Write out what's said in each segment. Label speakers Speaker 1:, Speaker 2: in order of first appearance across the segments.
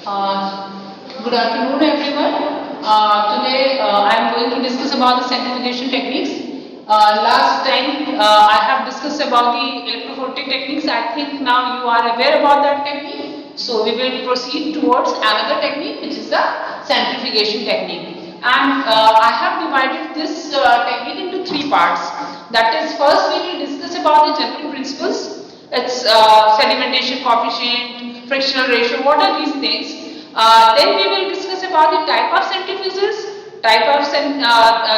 Speaker 1: Good afternoon, everyone. Today I am going to discuss about the centrifugation techniques. Last time I have discussed about the electrophoretic techniques. I think now you are aware about that technique. So we will proceed towards another technique, which is the centrifugation technique. And I have divided this technique into three parts. That is, first we will discuss about the general principles. It's sedimentation coefficient, frictional ratio, what are these things? Then we will discuss about the type of centrifuges, type of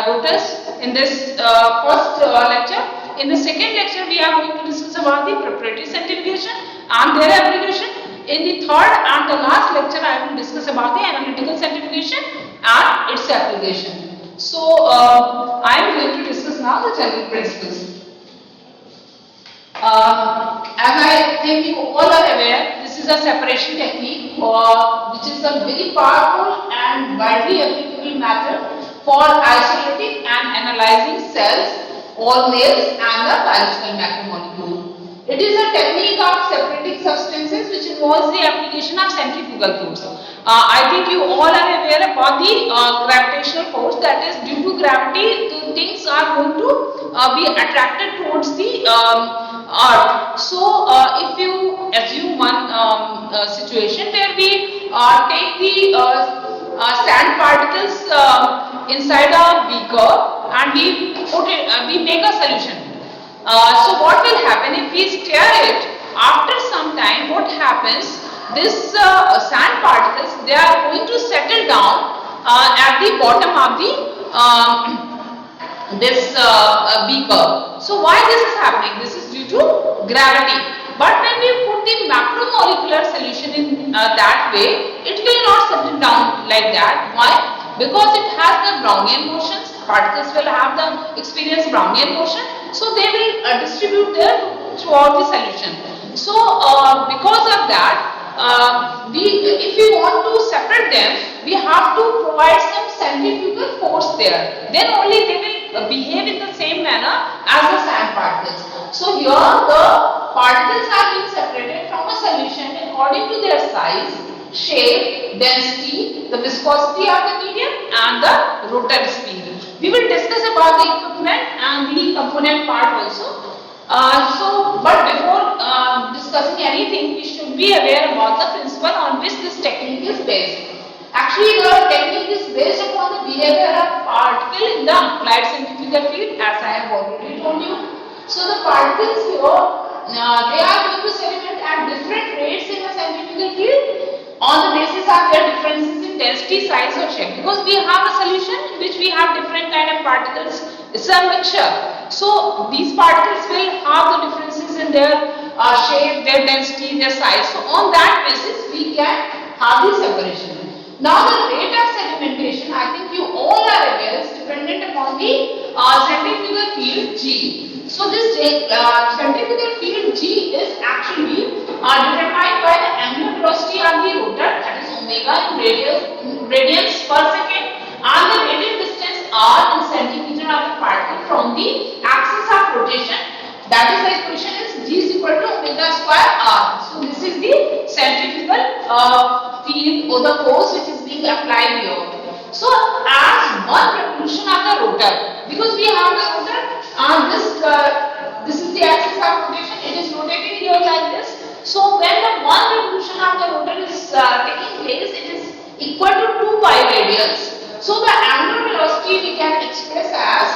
Speaker 1: rotors in this first lecture. In the second lecture, we are going to discuss about the preparatory centrifugation and their application. In the third and the last lecture, I will discuss about the analytical centrifugation and its application. So, I am going to discuss now the general principles. As I think you all are aware, this is a separation technique which is a very powerful and widely applicable method for isolating and analyzing cells, organelles and the biological macromolecule. It is a technique of separating substances which involves the application of centrifugal force. I think you all are aware about the gravitational force, that is due to gravity the things are going to be attracted towards the earth. So if you assume one situation where we take the sand particles inside a beaker and we put it, we make a solution. So what will happen if we stir it? After some time, what happens? This sand particles, they are going to settle down at the bottom of the this beaker. So why this is happening? This is due to gravity. But when we put the macromolecular solution in that way, it will not settle down like that. Why? Because it has the Brownian motions. Particles will have the experience Brownian motion. So they will distribute there throughout the solution. So because of that, if we want to separate them, we have to provide some centrifugal force there. Then only they will behave in the same manner as the sand particles. So here the particles are being separated from a solution according to their size, shape, density, the viscosity of the medium and the rotor speed. We will discuss about the equipment and the component part also. But before discussing anything, we should be aware about the principle on which this technique is based. Actually, the technique is based upon the behavior of particle in the applied centrifugal field, as I have already told you. So the particles here, they are going to sediment at different rates in the centrifugal field on the basis of their differences in density, size or shape. Because we have a solution in which we have different kind of particles. It's a mixture. So these particles will have the differences in their shape, their density, their size. So on that basis, we can have the separation. Now the rate of sedimentation, I think you all are aware, is dependent upon the centrifugal field G. So this centrifugal field G is actually determined by the angular velocity of the rotor, that is omega in radians per second, and the radial distance r in centimeter of the particle from the axis of rotation. That is, the equation is G is equal to omega square r. So this is the centrifugal field or the force which is being applied here. So as one revolution of the rotor, because we have the rotor and this is the axis of rotation, it is rotating here like this. So when the one revolution of the rotor is taking place, it is equal to 2 pi radians. So the angular velocity we can express as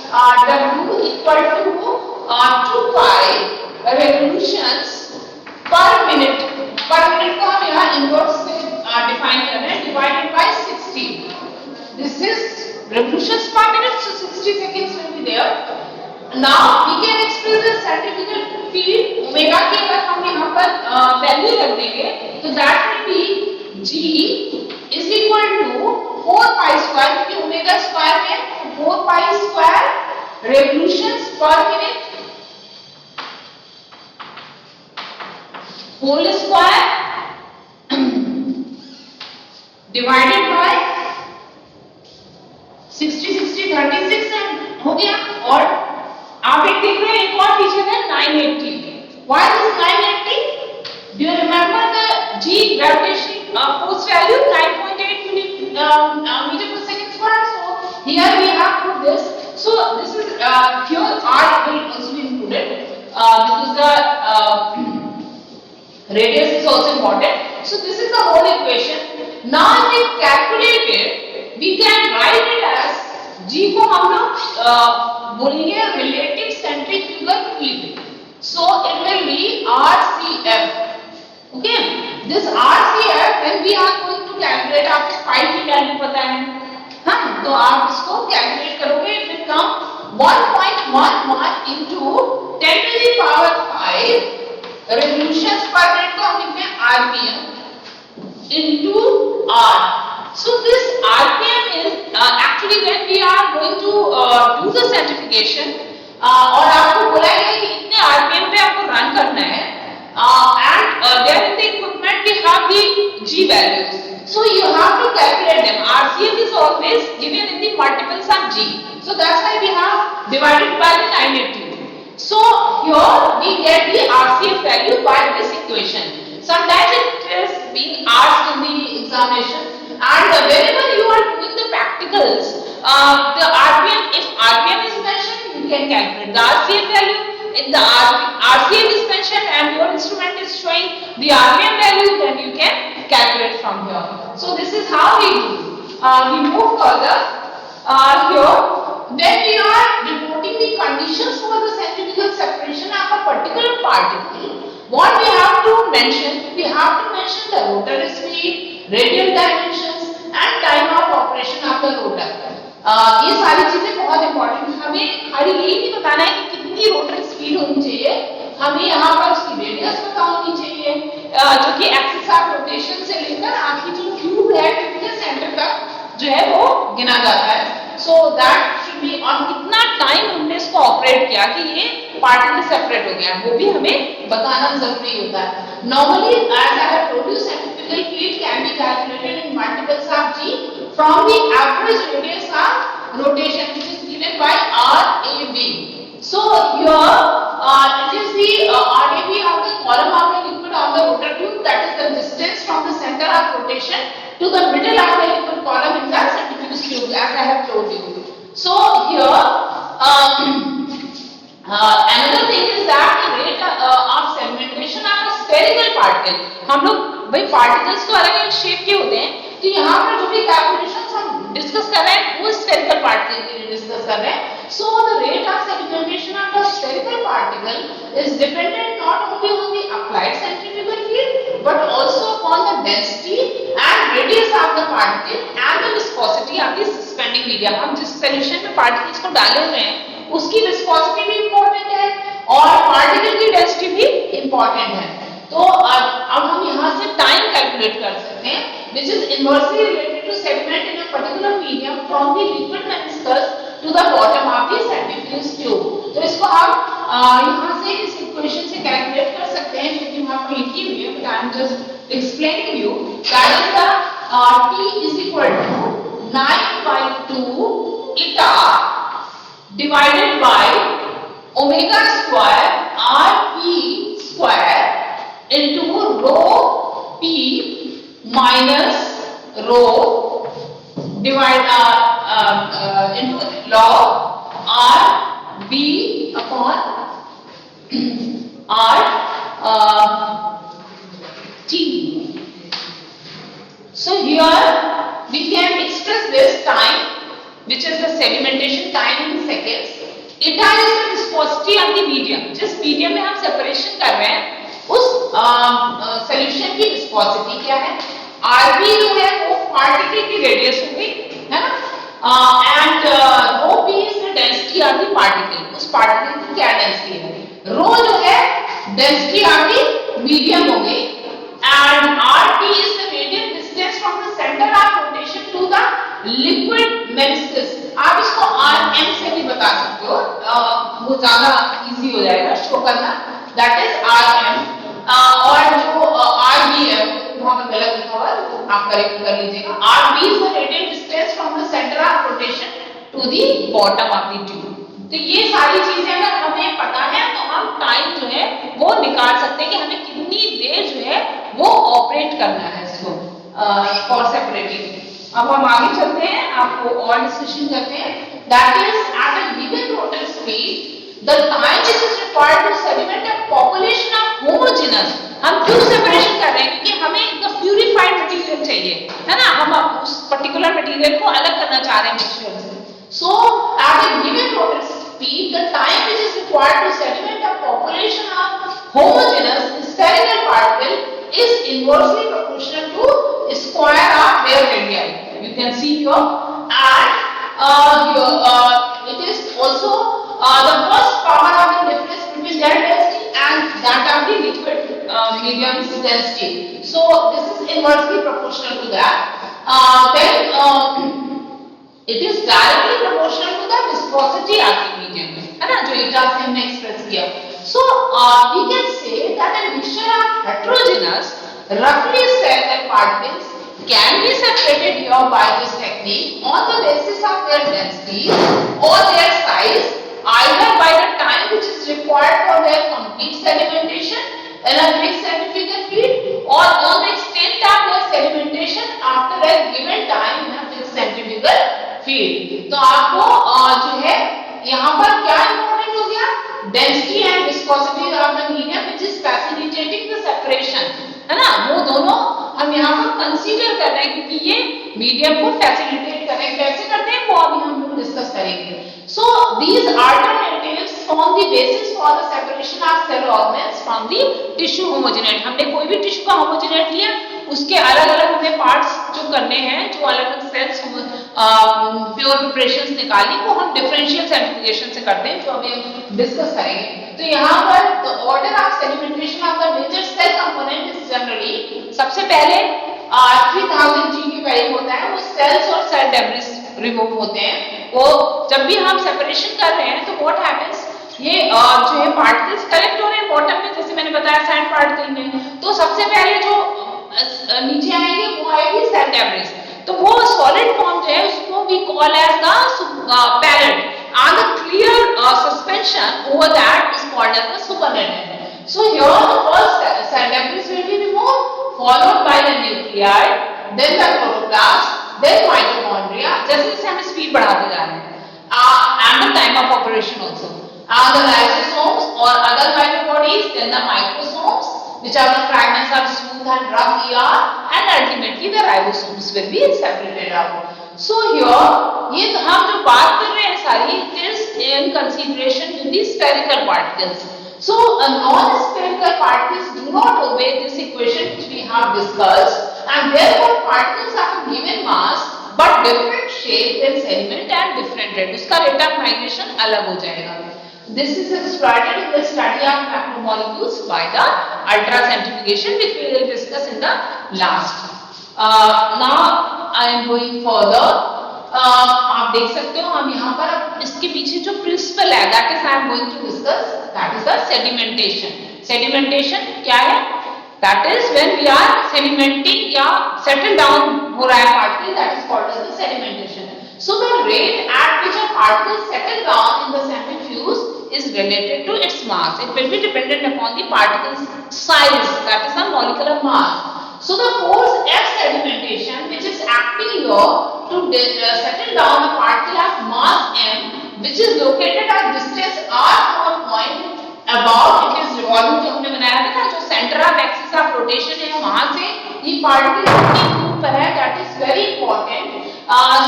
Speaker 1: W equal to 2 pi revolutions per minute. Per minute को हम यहाँ inverse से define कर रहे हैं, divided by 60. This is revolutions per minute, so 60 seconds will be there. Now we can express the centrifugal field omega की अगर हम यहाँ पर value रख देंगे, तो that will be G is equal to 4 pi square, क्योंकि omega square में 4 pi square revolutions per minute whole square divided by 60 36 हो गया. और आप एक देख रहे हैं एक और पीछे है 980. Why this 980? Do you remember the G gravitational force here R will also be included because the radius is also important. So this is the whole equation. Now if we calculate it, we can write it as G को हम लोग बोलेंगे relative centrifugal fluid. So it will be RCF. Okay, this RCF when we are going to calculate, आपको phi की value पता है, हाँ, तो आप इसको कैलकुलेट करोगे, it will come 1.11 into 10 to the power 5 revolutions per minute को हम लिखते हैं RPM into R. So this RPM is actually when we are going to do the centrifugation और आपको बोला गया कि इतने RPM पे आपको रन करना है and there in the equipment we have the G values. So you have to calculate them. RCF is always given in the multiples of G. So that's why we have divided by the 980. So here we get the RCF value by this equation. Sometimes it is being asked in the examination, and whenever you are doing the practicals, the RPM, if RPM is mentioned, you can calculate the RCF value. If the RCF is mentioned and your instrument is showing the RPM value, then you can calculate from here. So this is how we do. We move further. Here, when we are reporting the conditions for the centrifugal separation of a particular particle, what we have to mention? We have to mention the rotor speed, radial dimensions, and time of operation of the rotor. ये सारी चीजें बहुत important है. हमें खाली यही नहीं बताना है कि कितनी रोटर स्पीड होनी चाहिए, हमें यहाँ पर उसकी रेडियस पता होनी चाहिए जो कि एक्सिस ऑफ रोटेशन से लेकर आपकी जो ट्यूब है के सेंटर तक जो है वो गिना जाता है. So that should be on कितना टाइम हमने इसको ऑपरेट किया कि ये पार्टिकल सेपरेट हो गया, वो भी हमें बताना जरूरी होता है. Normally as I have told you, centrifugal field can be calculated in multiples of G from the average radius of rotation which is given by RAB. So here it is the RAB of the column of the liquid on the rotor tube, that is the distance from the center of rotation to the middle of the liquid column in the centrifugal tube, as I have told you. So here another thing is that the rate of sedimentation of a spherical particle. हम लोग भाई particles तो अलग अलग shape के होते हैं, तो यहाँ पर जो भी कैलकुलेशंस हम डिस्कस कर रहे हैं वो स्फेरिकल पार्टिकल के लिए डिस्कस कर रहे हैं. So the rate of sedimentation of the spherical particle is dependent not only on the applied centrifugal field but also upon the density and radius of the particle and the viscosity of the suspending medium. हम जिस solution में particles को डाले हुए हैं उसकी viscosity भी important है और पार्टिकल की डेंसिटी भी इंपॉर्टेंट है. तो अब हम यहाँ से टाइम कैलकुलेट कर सकते हैं which is inversely related to sediment in a particular medium from the liquid meniscus to the bottom of the centrifugal tube. तो इसको हम यहाँ से इस इक्वेशन से कैलकुलेट कर सकते हैं जो कि वहाँ पर लिखी हुई है, but I am just explaining you. That is the T is equal to 9/2 eta divided by omega square RP square into rho P minus rho divide into log R B upon R T. So here we can express this time, which is the sedimentation time in seconds. Eta is the viscosity of the medium. जिस medium में हम separation कर रहे हैं उस solution की viscosity क्या है? RB जो है वो पार्टिकल की रेडियस होगी, है ना, and rho P is the density of the particle. उस पार्टिकल की क्या डेंसिटी है? rho जो है डेंसिटी ऑफ द मीडियम होगी and RT is the radial distance from the center of rotation to the liquid meniscus. आप इसको RM से भी बता सकते हो, वो ज्यादा इजी हो जाएगा शो करना. That is RM. और जो RB है वहां पर गलत लिखा हुआ है, आप करेक्ट कर लीजिएगा. RB is the radial distance from the center of rotation to the bottom of the tube. तो ये सारी चीजें अगर हमें पता है तो हम टाइम जो है वो निकाल सकते हैं कि हमें कितनी देर जो है वो ऑपरेट करना है इसको फॉर सेपरेटिंग. अब हम आगे चलते हैं, आपको और डिस्कशन करते हैं. That is at a given rotor speed, the time which is required to sediment a population of homogeneous, हम क्यों सेपरेशन कर रहे हैं? क्योंकि हमें एकदम प्यूरिफाइड मटेरियल चाहिए, है ना? हम उस पर्टिकुलर मटेरियल को अलग करना चाह रहे हैं मिक्सचर से. So at a given rotor speed, the time which is required to sediment a population of homogeneous spherical particle is inversely proportional to square of their radii. You can see here, and here it is also the first power of the difference between their density and that of the liquid medium's density. So this is inversely proportional to that. Then it is directly proportional to the viscosity of the medium, है ना? जो eta से हमने express किया. So we can say that a mixture of heterogeneous roughly spherical particles can be separated here by this technique on the basis of their density or their size, either by the time which is required for their complete sedimentation in a fixed centrifugal feed or on the extent of their sedimentation after a given time in a fixed centrifugal feed. तो आपको जो है यहाँ पर क्या important हो गया? Density and viscosity of the medium which is facilitating the separation, है ना? वो दोनों हम यहाँ पर कंसीडर कर रहे हैं क्योंकि ये मीडियम को फैसिलिटेट कर रहे हैं. कैसे करते हैं वो अभी हम लोग डिस्कस करेंगे. So these alternatives form the basis for the separation of cell organs from the tissue homogenate. हमने कोई भी टिश्यू का होमोजेनेट लिया, उसके अलग अलग हमें पार्ट्स जो करने हैं, जो अलग अलग सेल्स प्योर प्रिपरेशंस निकाली, वो हम डिफरेंशियल सेंट्रीफ्यूगेशन से करते हैं, जो अभी हम डिस्कस करेंगे. तो यहाँ पर the order of sedimentation of the major cell component is generally सबसे पहले 3000 G की वैल्यू होता है, वो सेल्स और सेल डेब्रिस रिमूव होते हैं. वो जब भी हम सेपरेशन कर रहे हैं तो व्हाट हैपेंस, ये जो है पार्टिकल्स कलेक्ट हो रहे हैं बॉटम में, जैसे मैंने बताया सैंड पार्टिकल में. तो सबसे पहले जो नीचे आएंगे वो आएगी सेल डेब्रिस. तो वो सॉलिड फॉर्म जो है उसको we call as the pellet and the clear suspension over that is called as the supernatant. So here the first cell debris will be removed, followed by the nuclei, then the chloroplast, then mitochondria. जैसे जैसे हम speed बढ़ाते जा रहे हैं, and the time of operation also, and the lysosomes or other microbodies, then the microsomes, which are the fragments of smooth and rough ER, and ultimately the ribosomes will be separated out. So here ये तो हम जो बात कर रहे हैं सारी is in consideration with the spherical particles. So non-spherical particles do not obey this equation which we have discussed, and therefore particles of a given mass but different shape and sediment and different rate. उसका rate of migration अलग हो जाएगा. This is exploited in the study of macromolecules by the ultracentrifugation, which we will discuss in the last. Now I am going further. आप देख सकते हो हम यहाँ पर अब इसके पीछे जो प्रिंसिपल है, that is I am going to discuss, that is the sedimentation. Sedimentation क्या है? That is when we are sedimenting या settle down हो रहा है particle, that is called as the sedimentation. So the rate at which a particle settle down in the centrifuge is related to its mass. It will be dependent upon the particle's size, that is the molecular mass. So the force F sedimentation, which is acting here to settle down a particle of mass m, which is located at distance r from a point above it is revolving, जो हमने बनाया था ना, जो center of axis of rotation है वहाँ से ये particle कितनी दूर पर है, that is very important.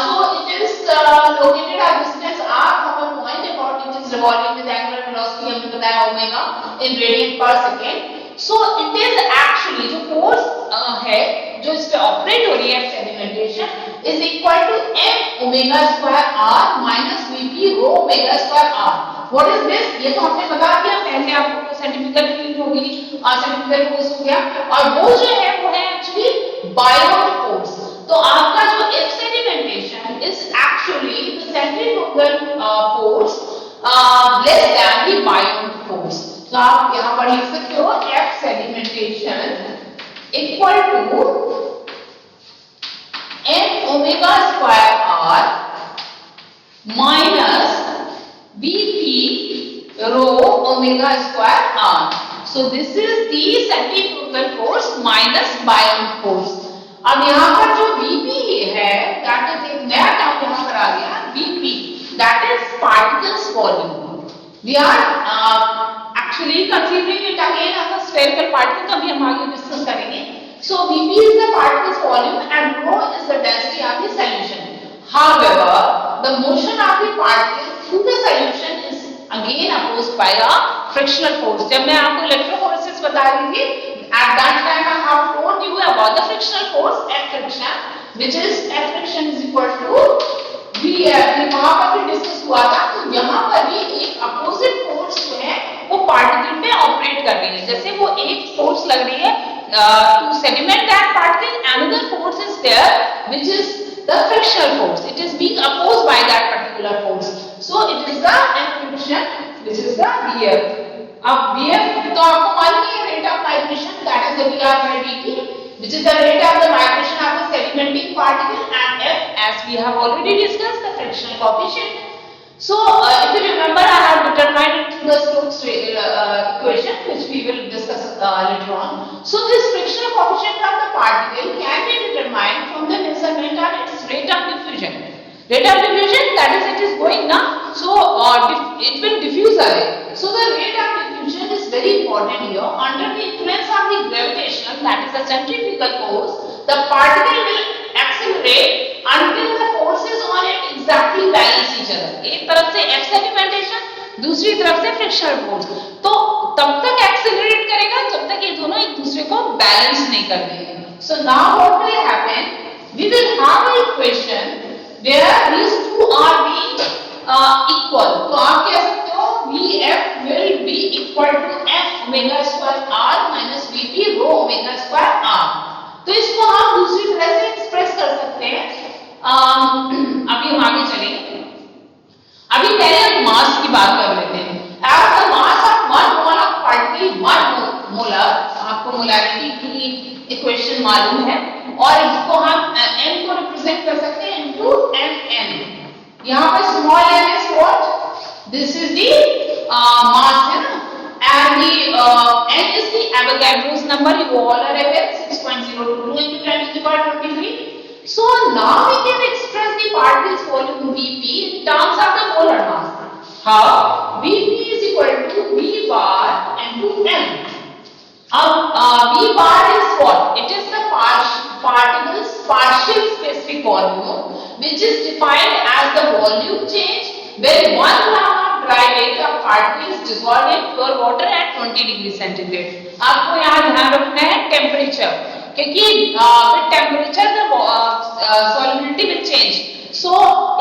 Speaker 1: So it is located at distance r from a point about it is revolving with angular velocity हमने बताया omega in radian per second. So it is actually जो force है जो इस पे operate हो रही है sedimentation is equal to m omega square r minus vp rho omega square r. What is this? ये तो हमने बता दिया पहले आपको, सेंट्रीफ्यूगल फील्ड होगी और सेंट्रीफ्यूगल फोर्स हो गया, और वो जो है वो है एक्चुअली बायोट फोर्स. तो आपका जो F sedimentation is actually the centrifugal force less than the Biot force. तो आप यहाँ पर लिख सकते हो F sedimentation equal to m omega square r minus Vp rho omega square r. So this is the centrifugal force minus Biot force. अब यहाँ पर जो Vp है, that is एक नया टर्म यहाँ पर आ गया Vp, that is particles volume. We are actually considering it again as a spherical particle, तो अभी हम आगे डिस्कस करेंगे. So Vp is the particle's volume and rho is the density of the solution. However, the motion of the particle through the solution is again opposed by a frictional force. जब मैं आपको electrophoresis बता रही थी, at that time I have told you about the frictional force F friction, which is F friction is equal to वहां पर भी discuss हुआ था. तो यहाँ पर भी एक अपोजिट फोर्स जो है वो पार्टिकल पे ऑपरेट कर रही है. जैसे वो एक फोर्स लग रही है to sediment that particle, another force is there which is the frictional force. It is being opposed by that particular force. So it is the friction which is the VF. अब VF तो आपको मालूम है rate of migration, that is the VR by dt, which is the rate of the migration of the sedimenting particle, and F, as we have already discussed, the frictional coefficient. So, if you remember, I have determined it through the Stokes equation, which we will discuss later on. So, this frictional coefficient of the particle can be determined from the measurement of its rate of diffusion. Rate of diffusion, that is, it is going now, so it will diffuse away. So, the rate of diffusion is very important here. Under the influence of the gravitational, that is the centrifugal force, the particle will accelerate until the forces on it exactly balance each other. एक तरफ से F sedimentation, दूसरी तरफ से frictional force. तो तब तक accelerate करेगा जब तक ये दोनों एक दूसरे को balance नहीं कर देंगे. So now what will happen? We will have an equation where these two are being equal. तो आप कह सकते हो VF will be equal to F omega square R minus VP rho omega square R. तो इसको हम दूसरी तरह से एक्सप्रेस कर सकते हैं. अभी हम आगे चलेंगे. अभी पहले हम मास की बात कर लेते हैं. As the mass of one mole of particle 1 molar, आपको मोलैरिटी की इक्वेशन मालूम है, और इसको हम m को रिप्रेजेंट कर सकते हैं इनटू mn. यहाँ पर small m is what? This is the mass है ना, and the n is the Avogadro's number. You all are aware, 6.022 into 10 to the power 23. So now we can express the particle's volume Vp in terms of the molar mass. How? Vp is equal to V bar into m. V bar is what? It is the particle's partial specific volume, which is defined as the volume change when 1 gram of dry weight of particle is dissolved in pure water at 20 degree centigrade. आपको यहाँ ध्यान रखना है temperature, क्योंकि with temperature the solubility will change. So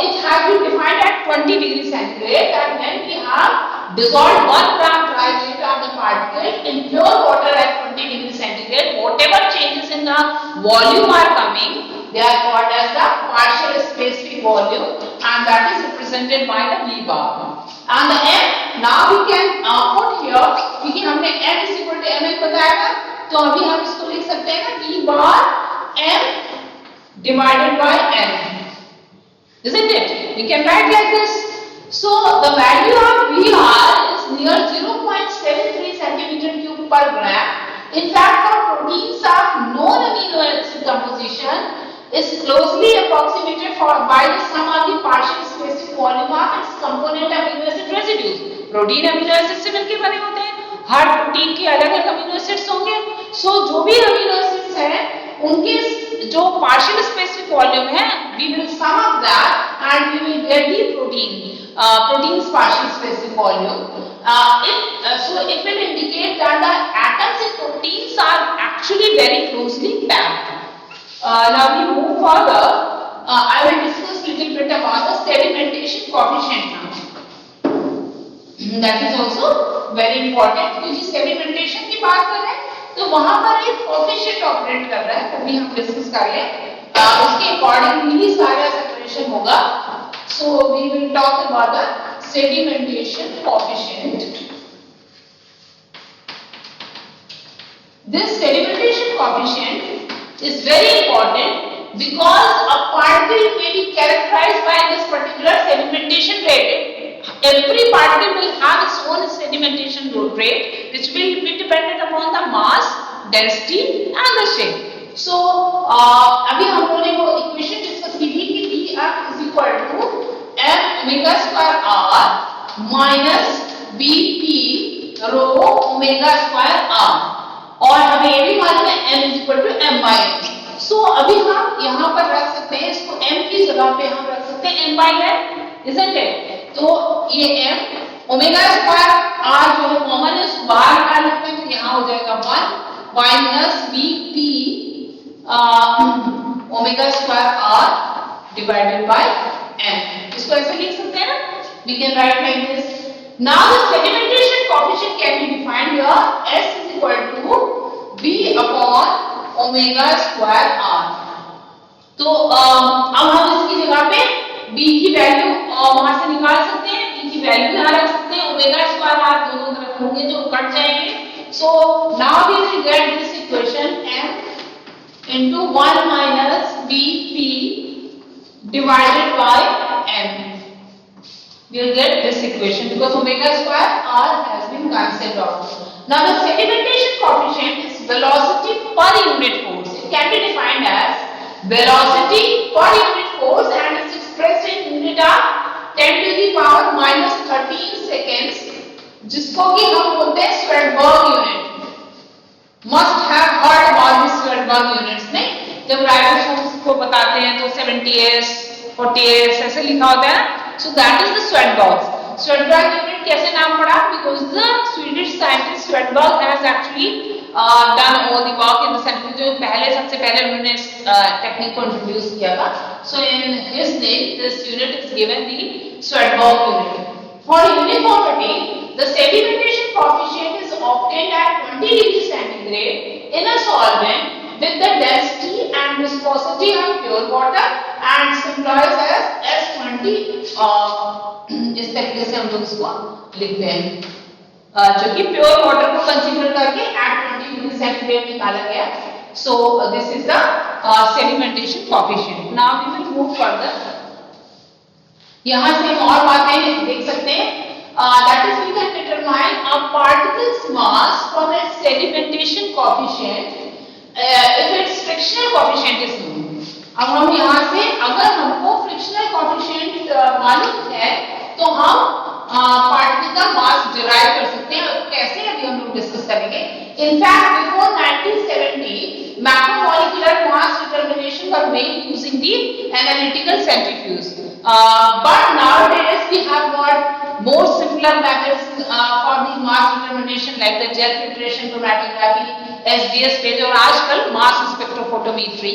Speaker 1: it has been defined at 20 degree centigrade, and when we have dissolved 1 gram dry weight of the particle in pure water at 20 degree centigrade, whatever changes in the volume are coming, they are called as the partial specific volume, and that is represented by the V bar. And the m, now we can put here, क्योंकि हमने m is equal to ml बताया था, तो अभी हम इसको लिख सकते हैं ना V bar m divided by n. Isn't it? We can write like this. So the value of VR is near 0.73 centimeter cube per gram. In fact, for proteins of non-amino acid composition is closely approximated by the sum of the partial specific volume of its component amino acid residues. Protein amino acid से मिलकर बने होते हैं. हर protein के अलग-अलग amino acids होंगे. सो जो भी अमीनो एसिड्स हैं उनके जो partial specific volume है, we will sum up that and we will get the protein's partial specific volume. So it will indicate that the atoms in proteins are actually very closely packed. Now we move further. I will discuss little bit about the sedimentation coefficient now. That is also very important, क्योंकि sedimentation की बात कर रहे हैं तो वहां पर एक कोएफिशिएंट ऑपरेट कर रहा है, वो भी हम डिस्कस कर लें. उसके अकॉर्डिंगली सारा सेपरेशन होगा. So we will talk about the sedimentation coefficient. This sedimentation coefficient is very important because a particle may be characterised by this particular sedimentation rate. Every particle will have its own sedimentation rate, which will be dependent upon the mass, density, and the shape. So, अभी हम लोगों ने वो equation discuss की थी कि Vf is equal to m omega square r minus BP rho omega square r और हमें ये भी मालूम है m is equal to m by n। So अभी हम यहाँ पर रख सकते हैं इसको m की जगह पे हम रख सकते हैं m by n, isn't it? तो ये m ओमेगा स्क्वायर r जो है कॉमन है उसको बाहर निकाल सकते हैं, तो यहाँ हो जाएगा 1 minus BP omega square r divided by m। इसको ऐसे लिख सकते हैं ना, we can write like this. Now the sedimentation coefficient can be defined here, S is equal to B upon omega square r. तो अब हम इसकी जगह पे B की वैल्यू वहां से निकाल सकते हैं, B की वैल्यू यहाँ रख सकते हैं, ओमेगा स्क्वायर r दोनों तरफ होंगे जो कट जाएंगे। So now we will get this equation m into 1 minus BP divided by m. We will get this equation because omega square r has been cancelled out. Now the sedimentation coefficient is velocity per unit force. It can be defined as velocity per unit force and is expressed in unit of 10 to the power minus 13 seconds, जिसको कि हम बोलते हैं Svedberg unit. Must have heard about this Svedberg units ने, जब ribosomes को बताते हैं तो 70s 40s ऐसे लिखा होता है। So that is the Swedborg. Swedborg unit कैसे नाम पड़ा? Because the Swedish scientist Swedborg has actually done all the work in the sense जो सबसे पहले उन्होंने इस टेक्निक को इंट्रोड्यूस किया था। So in his name this unit is given the Swedborg unit. For uniformity, the sedimentation coefficient is obtained at 20 degrees centigrade in a solvent with the density and viscosity of pure water and symbolized as S20। इस तरीके से हम लोग इसको लिखते हैं जो कि प्योर वाटर को कंसीडर करके at 20 डिग्री सेंटीग्रेड निकाला गया। So this is the sedimentation coefficient. Now we will move further. यहाँ से हम और बातें देख सकते हैं। That is we can determine a particle's mass from its sedimentation coefficient if its frictional coefficient is known. अब हम यहाँ से अगर हमको फ्रिक्शनल कोएफिशिएंट मालूम है तो हम पार्टिकल का मास डिराइव कर सकते हैं। और कैसे अभी हम लोग डिस्कस करेंगे। In fact before 1970 macromolecular mass determination were made using the analytical centrifuge, but nowadays we have got more simpler methods for the mass determination like the gel filtration chromatography, SDS stage और आजकल mass spectrophotometry,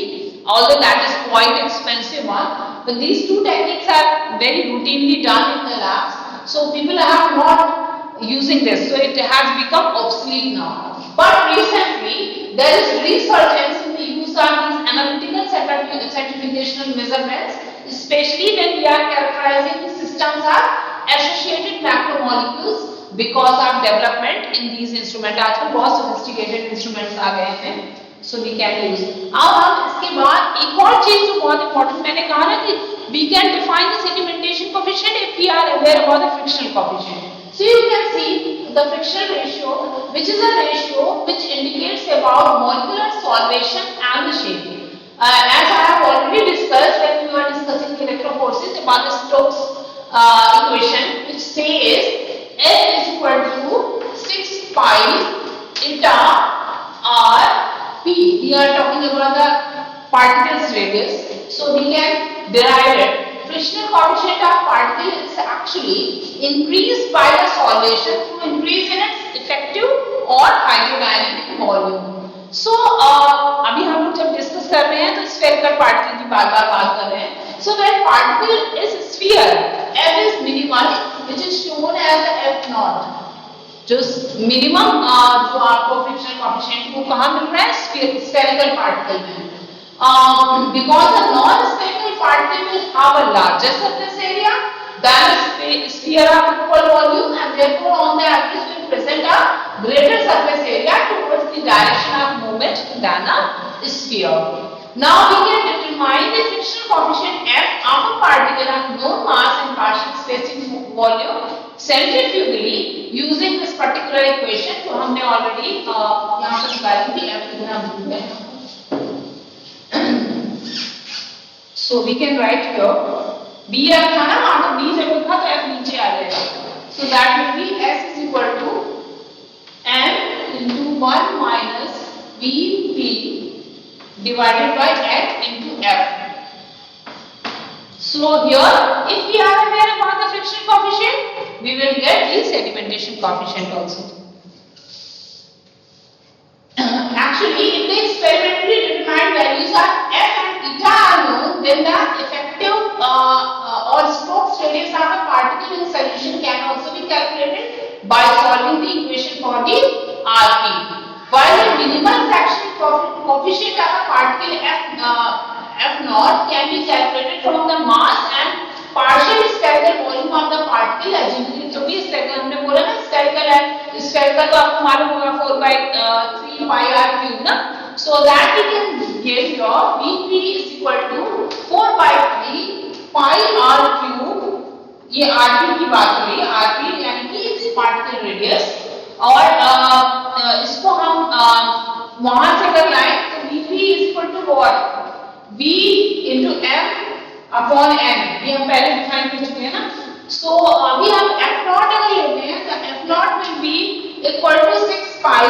Speaker 1: although that is quite expensive one, but these two techniques are very routinely done in the labs, so people are not using this, so it has become obsolete now. But recently there is resurgence in the use of these analytical certificational measurements, especially when we are characterizing the systems of associated macromolecules because of development in these instruments। आजकल बहुत sophisticated instruments आ गए हैं, so we can use। अब हम इसके बाद एक और चीज जो बहुत important, मैंने कहा ना कि we can define the sedimentation coefficient if we are aware about the frictional coefficient। So you can see the frictional ratio, which is a ratio which indicates about molecular solvation and the shape। As I have already discussed when we were discussing electroforces about the Stokes equation, which says F is equal to 6 pi eta r p. We are talking about the particle's radius, so we can derive it. Frictional coefficient of particle is actually increased by the solvation to increase in its effective or hydrodynamic volume। So अभी हम लोग जब discuss कर रहे हैं तो spherical particle की बार बात कर रहे हैं। So when particle is sphere, F is minimal, which is shown as the F naught। जो मिनिमम जो आपको फ्रिक्शनल कोएफिशिएंट वो कहाँ मिल रहा है? स्फेरिकल पार्टिकल में। Because a non-spherical particle will have a larger surface area than a sphere of equal volume, and therefore on the average will present a greater surface area towards the direction of movement than a sphere। Now we can determine the frictional coefficient F of a particle of known mass and partial spacing volume centrifugally using this particular equation। तो हमने already यहाँ पर निकाली थी F कितना है। So we can write here B F था ना, अगर B जब लिखा तो F नीचे आ जाएगा। So that will be S is 1 minus Vp divided by H into F. So here, if we are aware about the friction coefficient, we will get the sedimentation coefficient also. Actually, if the experimentally determined values are F and eta are known, then the effective or Stokes radius of a particle in solution can also be calculated by solving the equation for the Rp. While the minimal fraction coefficient of a particle F naught can be calculated from the mass and partial spherical volume of the particle, assuming जो भी spherical हमने बोला ना spherical है, spherical तो आपको मालूम होगा 4/3 pi r cube ना, so that we can get your Vp is equal to 4/3 pi r cube. ये Rp की बात हो रही है, Rp यानी कि particle radius, और इसको हम वहां से अगर लाएं तो Vp is equal to what? V into M upon N, ये हम पहले डिफाइन कर चुके हैं ना. सो अभी हम F नॉट अगर लेते हैं तो F naught will be equal to 6 pi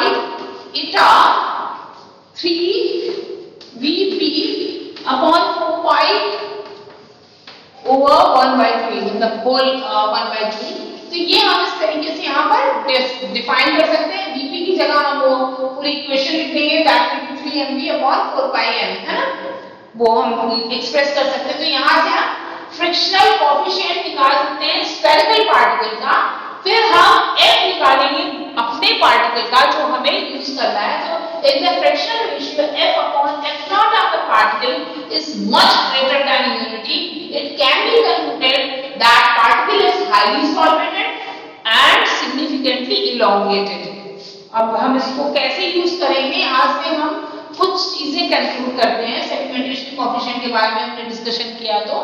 Speaker 1: eta 3 Vp upon 4 pi over 1/3, मतलब whole 1/3. तो ये हम इस तरीके से यहाँ पर डिफाइन कर सकते हैं. Vp की जगह हम वो पूरी इक्वेशन लिख देंगे, that will be 3mv upon 4 pi m, है ना, वो हम एक्सप्रेस कर सकते हैं. तो यहाँ से हम फ्रिक्शनल कोएफिशिएंट निकाल सकते हैं स्फेरिकल पार्टिकल का, फिर हम F निकालेंगे अपने पार्टिकल का जो हमें यूज करना है. तो if the frictional ratio F upon F naught of the particle is much greater than unity, it can be concluded that particle is highly solvated and significantly elongated. अब हम इसको कैसे यूज करेंगे, आज से हम कुछ चीजें कंक्लूड करते हैं. सेडिमेंटेशन कोएफिशिएंट के बारे में हमने डिस्कशन किया. तो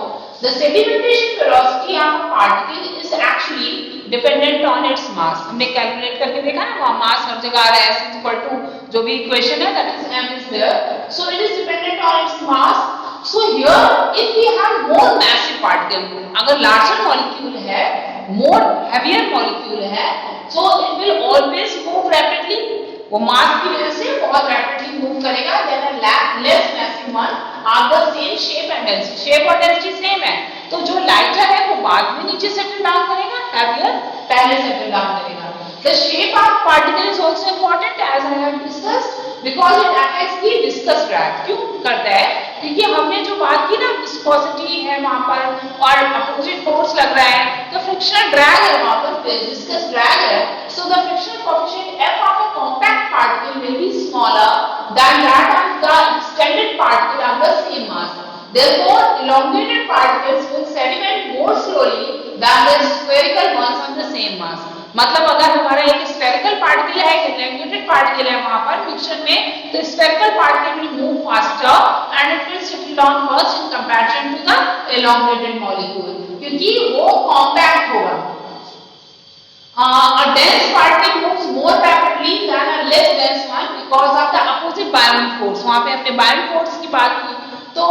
Speaker 1: the sedimentation velocity of a particle is actually dependent on its मास. हमने कैलकुलेट करके देखा ना, वहां मास हर जगह आ रहा है, s इक्वल टू जो भी इक्वेशन है that is m is there, so it is dependent on its mass. So here if we have more massive particle, अगर लार्जर मॉलिक्यूल है, मोर हेवियर मॉलिक्यूल है, so it will always move rapidly. वो mass की वजह से बहुत rapidly move करेगा then a less massive one of the same shape and density. Shape और डेंसिटी सेम है, तो जो लाइटर है वो बाद में नीचे सेटल डाउन करेगा, हैवियर पहले सेटल डाउन करेगा. The shape of particle is also important as I have discussed because it affects the viscous drag. क्यों करता है? क्योंकि हमने जो बात की ना, विस्कोसिटी है वहां पर और अपोजिट फोर्स लग रहा है, तो फ्रिक्शनल ड्रैग है वहां पर, विस्कस ड्रैग है. So the frictional coefficient F of a compact particle will be smaller than that of the extended particle of the same mass. Therefore, elongated particles will sediment more slowly than the spherical ones of the same mass. मतलब अगर हमारा एक spherical particle है, एक elongated particle है वहां पर mixture में, तो spherical particle will move faster and it will settle down first in comparison to the elongated molecule, क्योंकि वो compact होगा. A dense particle moves more rapidly than a less dense one because of the opposite Baryon force. वहाँ पे हमने Baryon force की बात की, तो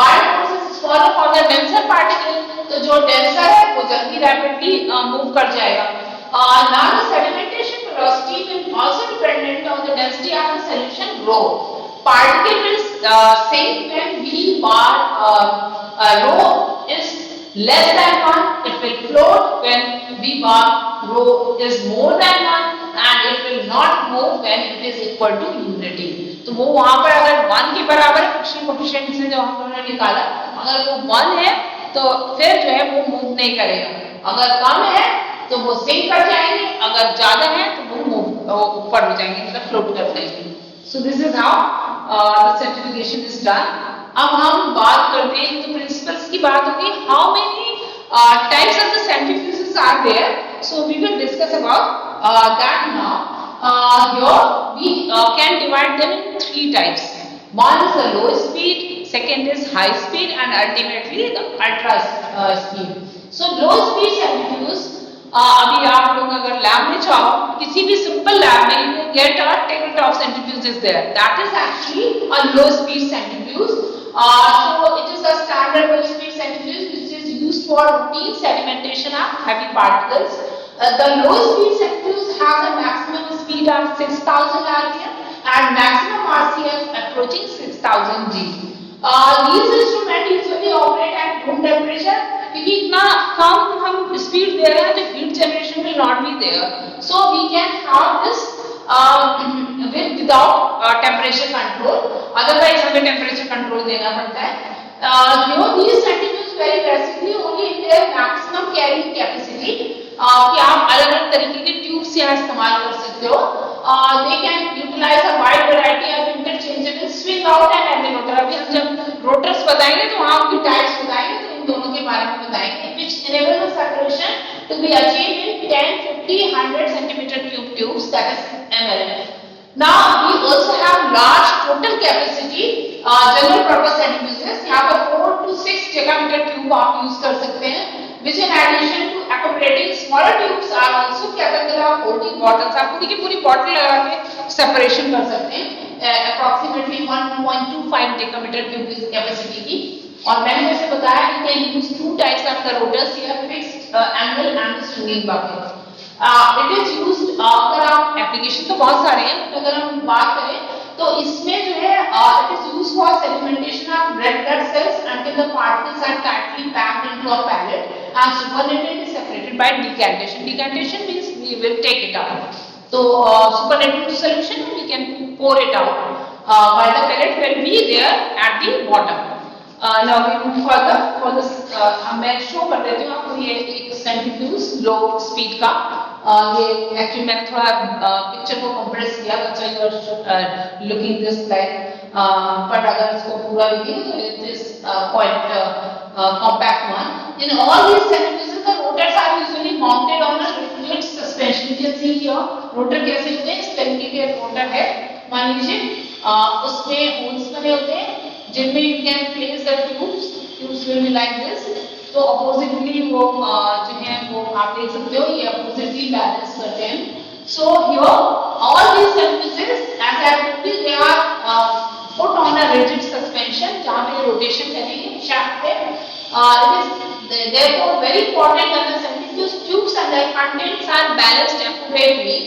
Speaker 1: Baryon force is smaller for the denser particle, तो जो denser है वो जल्दी rapidly move कर जाएगा. Now the sedimentation velocity will also dependent on the density of the solution rho. Particle will sink when V bar rho is less than 1. It will float when V bar rho is more than 1, and it will not move when it is equal to unity. तो वो वहां पर अगर 1 के बराबर है friction coefficient से जो हम लोगों ने निकाला, अगर वो 1 है तो फिर जो है वो मूव नहीं करेगा. अगर कम है तो वो सिंक कर जाएंगे, अगर ज्यादा है तो वो मूव ऊपर हो जाएंगे, मतलब फ्लोट कर जाएंगे. So this is how the centrifugation is done. अब हम बात करते हैं, तो प्रिंसिपल्स की बात होगी. How many types of the centrifuges are there, so we will discuss about that now. Here we can divide them in 3 types. One is the low speed, second is high speed, and ultimately the ultra speed. So low speed centrifuge, अभी आप लोग अगर lab में जाओ, किसी भी simple lab में you will get a tabletop centrifuge is there. That is actually a low speed centrifuge. So it is a standard low speed centrifuge which is used for routine sedimentation of heavy particles. The low speed centrifuge has a maximum speed of 6000 rpm and maximum RCF approaching 6000 G. These instruments usually operate at room temperature. क्योंकि इतना कम हम speed दे रहे हैं तो heat generation will not be there. So we can have this without temperature control. Otherwise हमें temperature control देना पड़ता है. These centrifuges vary drastically only in their maximum carrying capacity. कि आप अलग-अलग तरीके के ट्यूब्स यहाँ इस्तेमाल कर सकते हो. They can utilize a wide variety of interchangeable swing out and angle rotor. अभी हम जब rotors बताएंगे तो वहाँ आपकी types बताएंगे तो इन दोनों के बारे में बताएंगे. Which enable the circulation to be achieved in 10, 50, 100 centimeter tubes, that is MLF. Now we also have large total capacity general purpose centrifuges. यहाँ पर 4 to 6 decameter tube आप use कर सकते हैं. Which in addition to accommodating smaller tubes are also capable of holding bottles. आप पूरी की पूरी bottle लगा के separation कर सकते हैं. Approximately 1.25 decameter tube is capacity की. और मैंने जैसे बताया you can use two types of the rotors here, fixed angle and swinging bucket. It is used अगर आप application तो बहुत सारे हैं, but अगर हम बात करें तो इसमें जो है it is used for sedimentation of red blood cells until the particles are tightly packed into a pellet and supernatant is separated by decantation. Decantation means we will take it out. So supernatant solution we can pour it out while the pellet will be there at the bottom. Now we move further for this. मैं show कर देती हूँ आपको ये एक centrifuge low speed का. ये actually मैंने थोड़ा picture को compress किया तो अच्छा you are looking this like but अगर इसको पूरा देखेंगे तो it is quite compact one. In all these centrifuges the rotors are usually mounted on a reflected suspension. You can see here rotor कैसे होते हैं. इस तरीके के rotor है. मान लीजिए उसमें holes बने होते हैं जिनमें you can place the tubes will be like this. तो oppositely वो जो है वो आप देख सकते हो ये oppositely balance करते हैं. So here all these centrifuges as I told you they are put on a rigid suspension जहाँ पे rotation करेंगे shaft पे. It is therefore very important that the centrifuge tubes and their contents are balanced accurately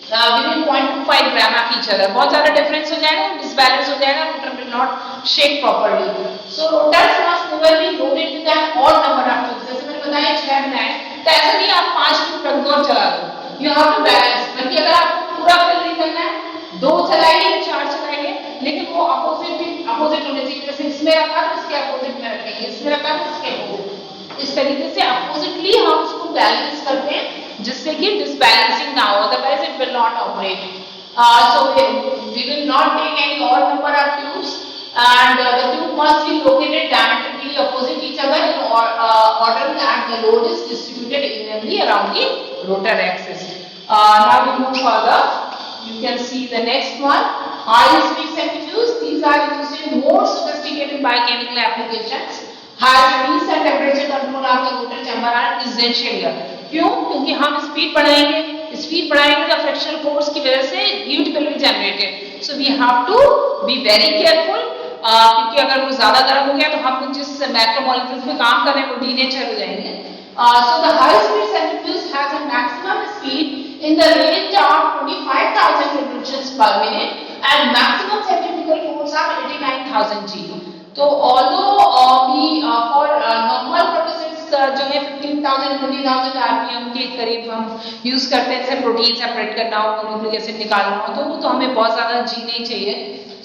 Speaker 1: within 0.25 gram of each other. बहुत ज़्यादा difference हो जाएगा, disbalance हो जाएगा, rotor will not shake properly. So rotors must never be loaded with an odd number of tubes. जैसे मैंने बताया 6 बनाए, तो ऐसा नहीं आप 5 tube रख दो और चला दो. You have to balance. बल्कि अगर आपको पूरा fill नहीं करना है, 2 चलाएंगे, 4 चलाएंगे, लेकिन वो opposite होने चाहिए. जैसे इसमें रखा तो इसके opposite में रखेंगे, इसमें रखा तो इसके opposite. इस तरीके से oppositely हम उसको balance करते हैं जिससे कि disbalancing ना हो, otherwise it will not operate. So we will not take any odd number of tubes and the tube must be located diametrically opposite each other in order that the load is distributed evenly around the rotor axis. Now we move further. You can see the next one. High speed centrifuges. These are used in more sophisticated biochemical applications. High speed and temperature control of the rotor chamber are essential here. क्यों? क्योंकि हम speed बढ़ाएंगे तो frictional force की वजह से heat will be generated. So we have to be very careful क्योंकि अगर वो ज्यादा गर्म हो गया तो हम जिस मैक्रोमोलेक्यूल्स में काम कर रहे हैं वो डीनेचर हो जाएंगे. So the high speed centrifuge has a maximum speed in the range of 25,000 revolutions per minute and maximum centrifugal force of 89,000 G. तो although we for normal purposes जो है 15,000 20,000 आरपीएम के करीब हम यूज करते हैं, जैसे प्रोटीन सेपरेट करना हो, न्यूक्लिक एसिड निकालना हो, तो वो तो हमें बहुत ज्यादा जी नहीं चाहिए.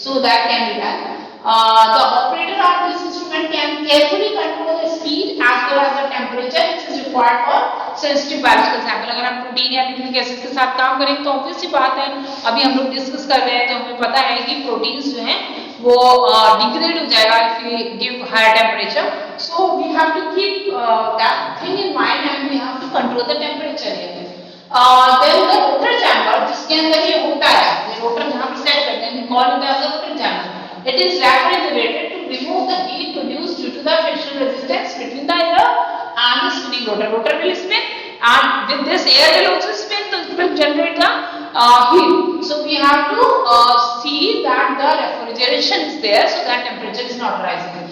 Speaker 1: So that can be done. The operator of this instrument can carefully control the speed as well as the temperature which is required for sensitive biological sample. अगर हम प्रोटीन या न्यूक्लिक एसिड के साथ काम करेंगे तो ऑब्वियस सी बात है, अभी हम लोग डिस्कस कर रहे हैं तो हमें पता है कि प्रोटीन्स जो हैं वो डिग्रेड हो जाएगा if we give higher temperature. So we have to keep that thing in mind and we have to control the temperature here. Then the rotor chamber जिसके अंदर ये होता है, ये रोटर जहाँ पे सेट करते हैं, we call it as a rotor chamber. It is refrigerated to remove the heat produced due to the frictional resistance between the air and the spinning rotor. Rotor will spin and with this air will also spin, so it will generate the heat. So we have to see that the refrigeration is there so that temperature is not rising.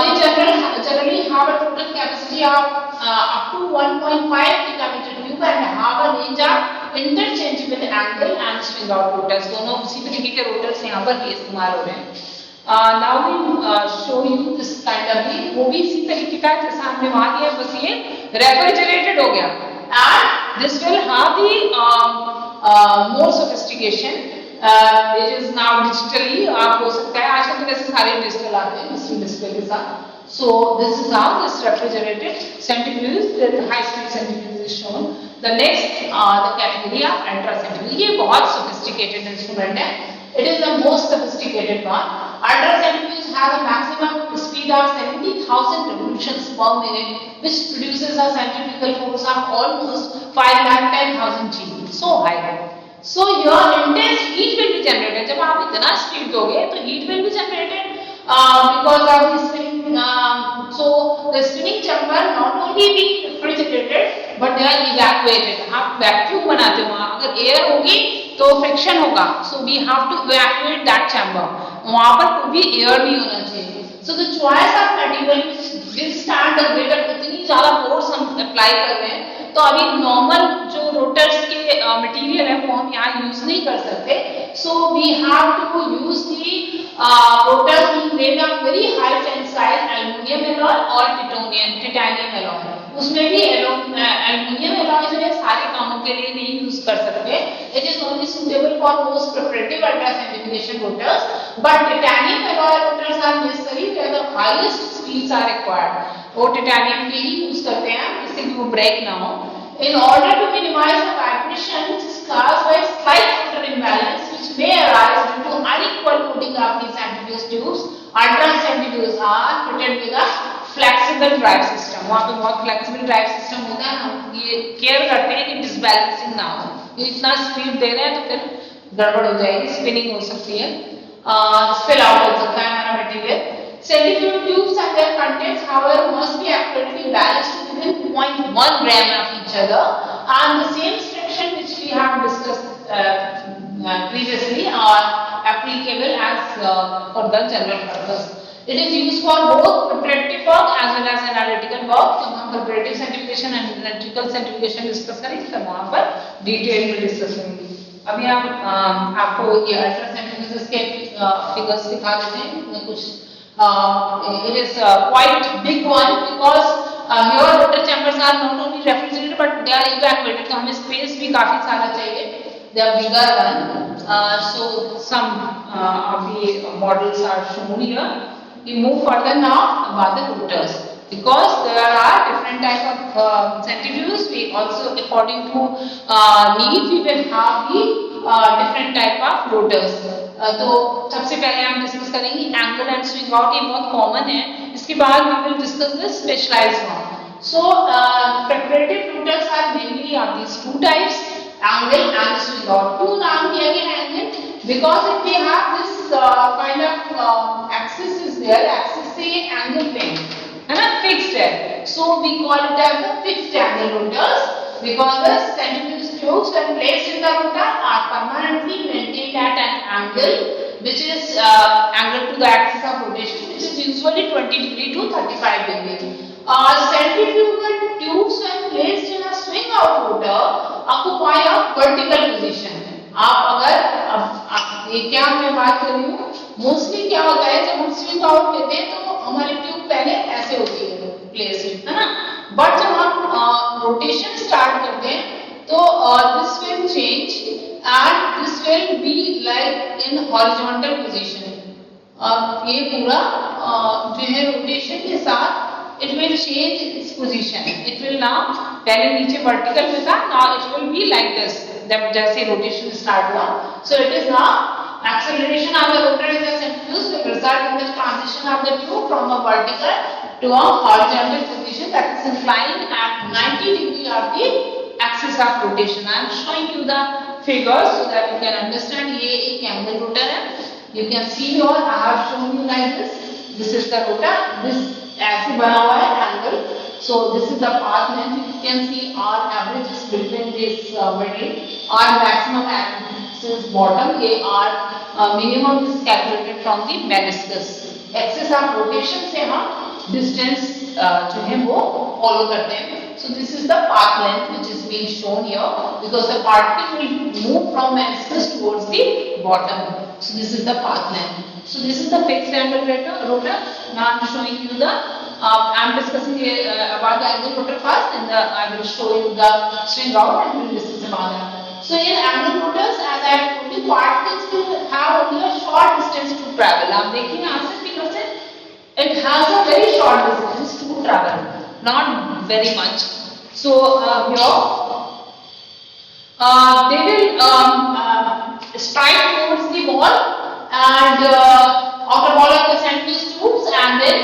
Speaker 1: They generally have a total capacity of up to 1.5 decameter tube and have a range of interchangeable angle and swing out rotors. दोनों उसी तरीके के rotors यहाँ पर इस्तेमाल हो रहे हैं. Now we show you this kind of thing. वो भी इसी तरीके का है जैसा हमने वहाँ दिया, बस ये refrigerated हो गया. And this will have the more sophistication. It is now digitally आप हो सकता है, आजकल तो वैसे सारे digital आते हैं इसी display के साथ. So this is how this refrigerated centrifuge, the high speed centrifuge is shown. The next the category of ultra centrifuge. ये बहुत sophisticated instrument है. It is the most sophisticated one. Ultra centrifuge has a maximum speed of 70,000 revolutions per minute, which produces a centrifugal force of almost 5,10,000 G. So high. So your intense heat will be generated. जब आप इतना speed दोगे तो heat will be generated because of the spinning. So the spinning chamber not only be refrigerated but they are evacuated. आप vacuum बनाते हो, अगर air होगी तो friction होगा. So we have to evacuate that chamber. वहाँ पर कोई भी air नहीं होना चाहिए. So the choice of material will stand the greater. इतनी ज़्यादा force हम apply कर रहे हैं तो अभी normal जो rotors के material है वो हम यहाँ use नहीं कर सकते. So we have to use the rotors being made of very high tensile aluminium alloy or titanium alloy. उसमें भी aluminium alloy जो है सारे कामों के लिए नहीं यूज कर सकते. It is only suitable for most preparative ultracentrifugation rotors, but titanium alloy rotors are necessary where the highest speeds are required. वो titanium के ही यूज करते हैं जिससे कि वो break ना हो. In order to minimize the vibration which is caused by slight rotor imbalance which may arise due to unequal coating of the centrifuge tubes, ultracentrifuges are fitted with a flexible drive system. वहाँ पे बहुत flexible drive system होता है. हम ये care करते हैं कि disbalancing ना हो. ये इतना speed दे रहे हैं तो फिर गड़बड़ हो जाएगी, spinning हो सकती है, spill out हो सकता है हमारा material. Centrifuge tubes and their contents, however, must be accurately balanced within 0.1 gram of each other, and the same instruction which we have discussed previously are applicable as for the general purpose. It is used for both preparative work as well as analytical work. जब हम preparative centrifugation and analytical centrifugation discuss करेंगे तब वहाँ पर detail में discuss करेंगे. अभी हम आपको ये ultra centrifuges के figures दिखा देते हैं कुछ. It is quite big one because here rotor chambers are not only refrigerated but they are evacuated. तो हमें space भी काफी सारा चाहिए. They are bigger one. So some of the models are shown here. We move further now about the rotors because there are different type of centrifuges. We also according to need we will have the different type of rotors. तो सबसे पहले हम discuss करेंगे angle and swing out. ये बहुत common है. इसके बाद we will discuss the specialized one. So preparative rotors are mainly of these two types, angle and swing out. क्यों नाम दिया गया है angle? Because if we have this kind of axis is there, axis से angle plane है ना, fixed है. So we call it as the fixed angle rotors because the centrifuge tubes when placed in the rotor are permanently maintained at an angle which is angle to the axis of rotation, which is usually 20 degree to 35 degree. Centrifugal tubes when placed in a swing out rotor occupy a vertical position. आप अगर ये क्या मैं बात कर रही हूँ, mostly क्या होता है जब हम स्विंग आउट लेते हैं तो हमारी ट्यूब पहले ऐसे होती है प्लेस्ड, है ना. बट जब हम रोटेशन स्टार्ट करते हैं तो this will change and this will be like in horizontal position. ये पूरा जो है रोटेशन के साथ it will change its position. It will now पहले नीचे वर्टिकल में था, now it will be like this जब जैसे रोटेशन स्टार्ट हुआ. सो it is now acceleration of the rotor is a centrifuge will result in the transition of the tube from a vertical to a horizontal position that is inclined at 90 degree of the axis of rotation. I am showing you the figures so that you can understand. ये एक angle rotor है. You can see here I have shown you like this. This is the rotor. This ऐसे बना हुआ है angle. So this is the path length. You can see our average is between this middle. Our maximum axis bottom. ये our minimum is calculated from the meniscus. Axis of rotation से हम distance जो है वो follow करते हैं. So this is the path length which is being shown here, because the particle will move from meniscus towards the bottom. So this is the path length. So this is the fixed angle rotor. Now I am showing you the I am discussing about the angle rotor first, and I will show you the swing out and we will discuss about that. So in angle rotors, as I told you, particles will have only a short distance to travel. आप देखिए यहाँ से figure से, it has a very short distance to travel, not very much. So here they will strike towards the wall and outer wall of the centrifuge tubes, and then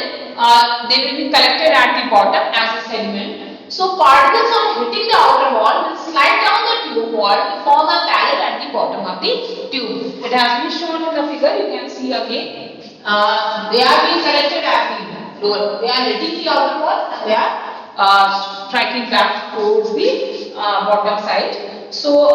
Speaker 1: they will be collected at the bottom as a sediment. So particles on hitting the outer wall will slide down the tube wall to form a pallet at the bottom of the tube. It has been shown in the figure. You can see again. They are being collected at the lower. They are hitting the outer wall and they are striking back towards the bottom side. So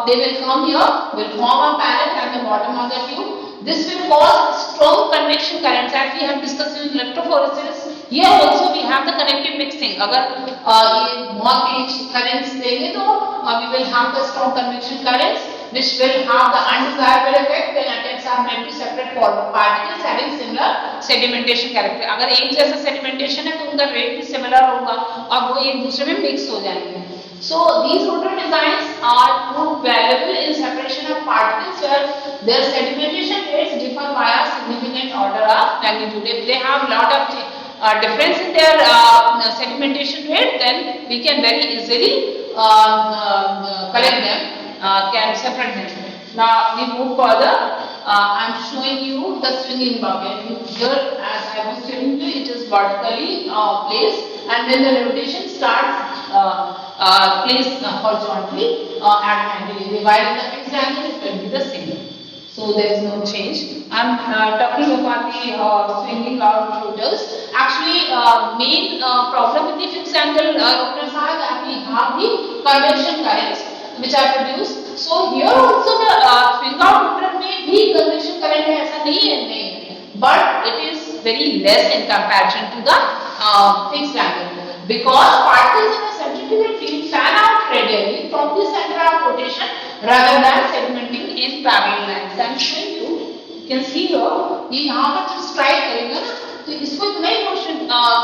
Speaker 1: they will come here, will form a pallet at the bottom of the tube. This will cause strong convection currents, as we have discussed in electrophoresis. Here also we have the convective mixing. अगर ये बहुत तेज currents देंगे तो we will have the strong convection currents, which will have the undesirable effect when atoms are meant to separate particles having similar sedimentation character. अगर एक जैसा sedimentation है तो उनका rate भी similar होगा और वो एक दूसरे में mix हो जाएंगे. So these rotor designs are proved valuable in separation of particles where their sedimentation rates differ by a significant order of magnitude. If they have lot of difference in their sedimentation rate, then we can very easily collect them, can separate them. Now we move further. I am showing you the swinging bucket. Here, as I was telling you, it is vertically placed, and when the rotation starts, placed horizontally at angle. While the fixed angle, it will be the same. So there is no change. I am talking about the swinging out rotors. Actually, main problem with the fixed angle rotors are that we have the convection currents which are produced. So here also the swing out rotor may be convection current है, ऐसा नहीं है, but it is very less in comparison to the fixed angle, because particles in a centrifugal field fan out radially from the center of rotation rather than sedimenting in parallel lines. I am showing you. You can see here. ये यहाँ पर जब strike करेगा ना, तो इसको इतना ही motion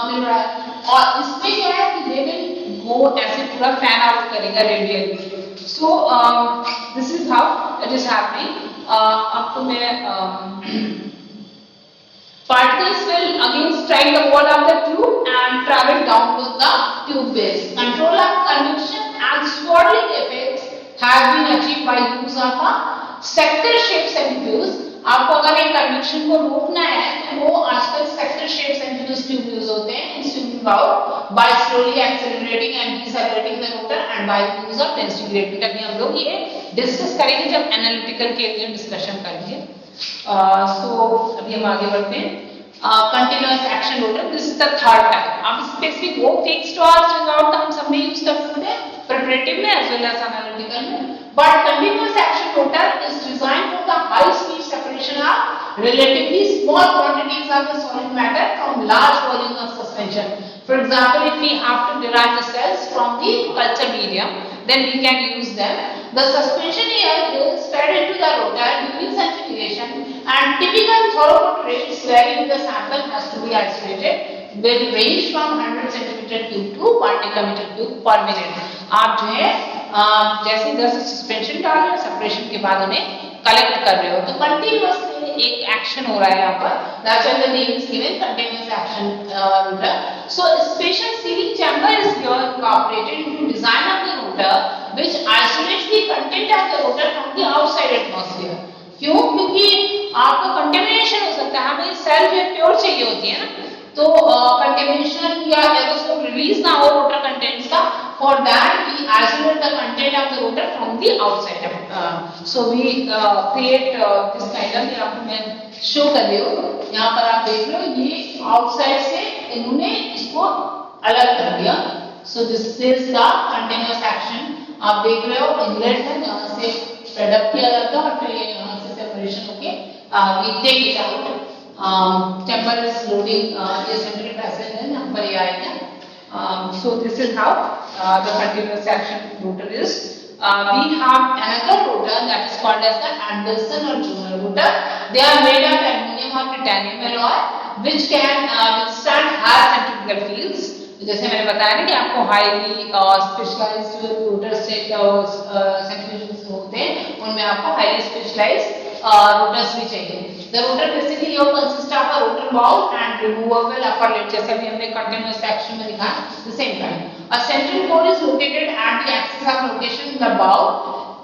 Speaker 1: मिल रहा है, और इसमें क्या है कि they will go ऐसे पूरा fan out करेगा radially. So this is how it is happening. आपको मैं particles will again strike the wall of the tube and travel down to the tube base. Control of convection and swirling effects has been achieved by use of a sector shaped centrifuge. आपको अगर एक convection को रोकना है तो वो आजकल sector shape centrifuge tube use होते हैं in swinging out by slowly accelerating and decelerating the rotor and by use of density gradient. अभी हम लोग ये डिस्कस करेंगे जब एनालिटिकल के लिए डिस्कशन करेंगे. सो अभी हम आगे बढ़ते हैं. Continuous action rotor, this is the third type. आप स्पेसिफिक वो फिक्स्ड और स्विंग आउट हम सब में यूज कर सकते हैं प्रिपरेटिव में एज वेल एज एनालिटिकल में. But continuous action rotor is designed for the high speed separation of relatively small quantities of the solid matter from large volumes of suspension. For example, if we have to derive the cells from the culture medium, then we can use them. The suspension air is fed into the rotor during centrifugation, and typical throughput rates vary with the sample has to be isolated. Will range from 100 centimeter cube to 1 decameter cube per minute. आप जो है जैसे इधर से suspension डाल रहे हो, separation के बाद उन्हें कलेक्ट कर रहे हो, तो कंटिन्यूअसली एक एक्शन हो रहा है यहाँ पर. That's why the name is given continuous action rotor. So special sealing chamber is here incorporated into design of the rotor, which isolates the content of the rotor from the outside atmosphere. क्यों? क्योंकि आपको contamination हो सकता है. हमें cell जो pure चाहिए होती है ना, तो कंटेमिनेशन या एरोसोल रिलीज ना हो रोटर कंटेंट्स का. For that we isolate the content of the rotor from the outside. So we create this kind of, यहाँ मैं शो कर रही हूँ, यहाँ पर आप देख रहे हो ये आउटसाइड से इन्होंने इसको अलग कर दिया. So this is the continuous action. आप देख रहे हो इनलेट है जहाँ से प्रोडक्ट किया जाता है और फिर ये यहाँ से सेपरेशन होके we take it out. Chamber is loading ये सेंट्रिक पैसेज है, यहाँ पर ये आएगा. So this is how the continuous action rotor is. We have another rotor that is called as the Anderson or Joner rotor. They are made of aluminum or titanium alloy which can withstand high centrifugal fields. जैसे मैंने बताया ना कि आपको highly specialised rotors सेंट्रीफ्यूगल्स होते हैं, उनमें आपको हाईली स्पेशलाइज्ड रोटर्स भी चाहिए. The rotor basically consists of a rotor bowl and removable upper lip, जैसे भी हमने continuous action में दिखा, the same kind. A central core is located at the axis of rotation in the bowl,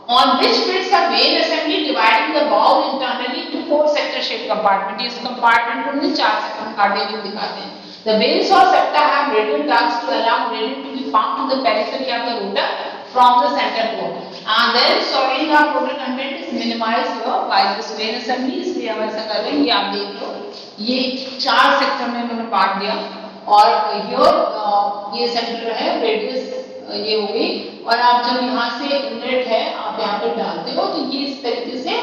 Speaker 1: on which fits a vane assembly dividing the bowl internally into 4 sector shaped compartment. इस compartment को हमने 4 sector काटे हुए दिखाते हैं. The vanes or septa have radial ducts to allow radiant to be pumped to the periphery of the rotor from the center core. And then soiling of rotor content is minimized here by this vane assembly. इसलिए हम ऐसा कर रहे हैं, ये आप देख लो, ये 4 सेक्टर में मैंने बांट दिया और here ये सेंटर है, रेडियस ये हो गई और आप जब यहाँ से इनलेट है आप यहाँ पे डालते हो तो ये इस तरीके से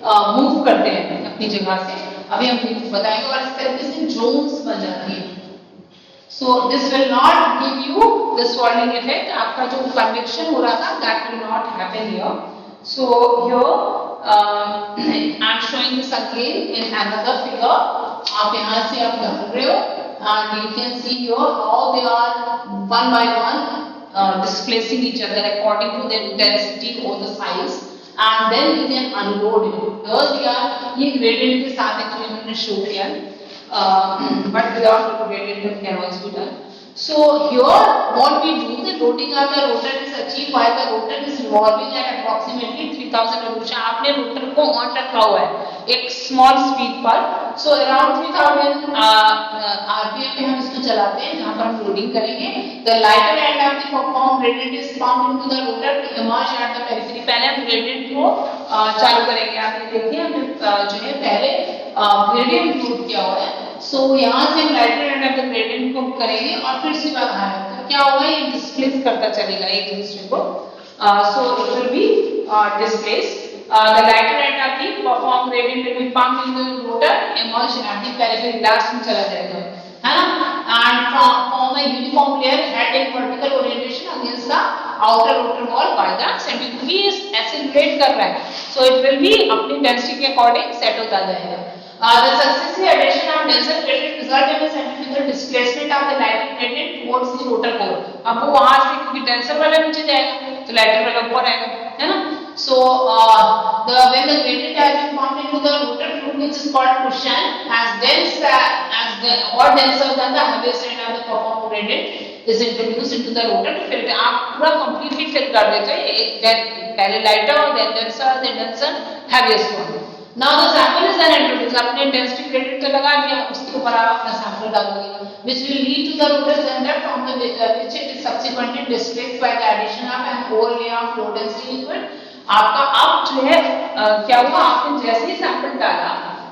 Speaker 1: मूव करते हैं अपनी जगह से. अभी हम बताएंगे और इस तरीके से जोन्स बन जाती है. So this will not give you the swirling effect. आपका जो convection हो रहा था that will not happen here. So here I am showing this again in another figure. आप यहाँ से आप डाल रहे हो and you can see here how they are one by one displacing each other according to their density or the size. And then you can unload it. Here ये gradient के साथ actually हमने show किया. But without gradient it can also be done. So here what we do, the loading of the rotor is achieved while the rotor is revolving at approximately 3000 revolution. आपने rotor को on रखा हुआ है एक small speed पर. So around 3000 RPM पे हम इसको चलाते हैं जहाँ पर हम loading करेंगे. The lighter end of the performed gradient is pumped into the rotor to emerge at the periphery. पहले हम gradient को चालू करेंगे. आप ये देखिए हमने जो है पहले gradient लोड किया हुआ है. So यहाँ से हम writer end of the gradient को करेंगे और फिर से बढ़ाना है तो क्या होगा, ये डिस्प्लेस करता चलेगा एक दूसरे को. So it will be displaced. The lighter end of the performed gradient will be pumped into the rotor, emerge at the periphery, last में चला जाएगा, है ना, and form a uniform layer head in vertical orientation against the outer rotor wall by the centrifuge. ये accelerate कर रहा है, so it will be अपनी density के according set होता जाएगा. The successive addition of denser gradient result in a centrifugal displacement of the lighter gradient towards the rotor core. अब वो वहाँ से क्योंकि denser वाला नीचे जाएगा तो lighter वाला ऊपर आएगा, है ना. So when the gradient has been pumped into the rotor fluid which is called cushion as denser than the heaviest end of the performed gradient is introduced into the rotor to fill it. आप पूरा completely fill कर देते हैं, एक पहले lighter then denser heaviest one. Now the sample is then introduced. आपने density gradient तो लगा दिया, उसके ऊपर आप अपना sample डालोगे, which will lead to the rotor center from the which it is subsequently displaced by the addition of an overlay of low density liquid. आपका अब जो है क्या हुआ, आपने जैसे ही sample डाला,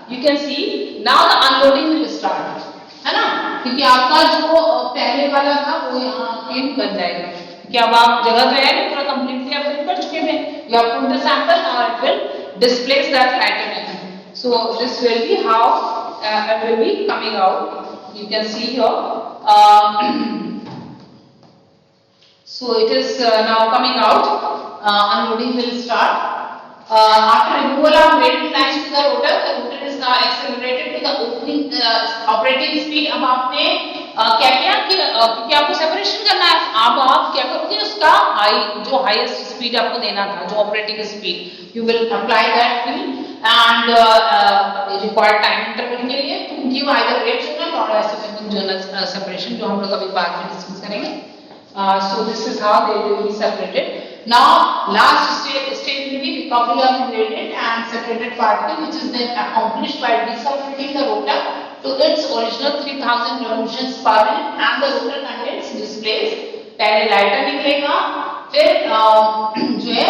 Speaker 1: you can see now the unloading will start, है ना, क्योंकि आपका जो पहले वाला था वो यहाँ के बन जाएगा कि अब आप जगह पे है पूरा completely आप fill कर चुके हैं. You have put the sample now it will displace that lighter end. So this will be how it will be coming out. You can see here. So it is now coming out. Unloading will start. After removal of gradient lines to the rotor is now accelerated to the operating speed. अब आपने क्या किया कि आपको separation करना है. अब आप क्या करोगे, उसका जो हाईएस्ट स्पीड आपको देना था, जो operating speed, you will apply that field and required time interval के लिए to give either rate zonal और आइसोटोपिक जोनल सेपरेशन, जो हम लोग अभी बाद में डिस्कस करेंगे. So this is how they will be separated. Now last stage will be recovery of the gradient and separated particle, which is then accomplished by desulfating the rotor to its original 3000 revolutions per minute and the rotor contents displaced. पहले lighter निकलेगा, फिर जो है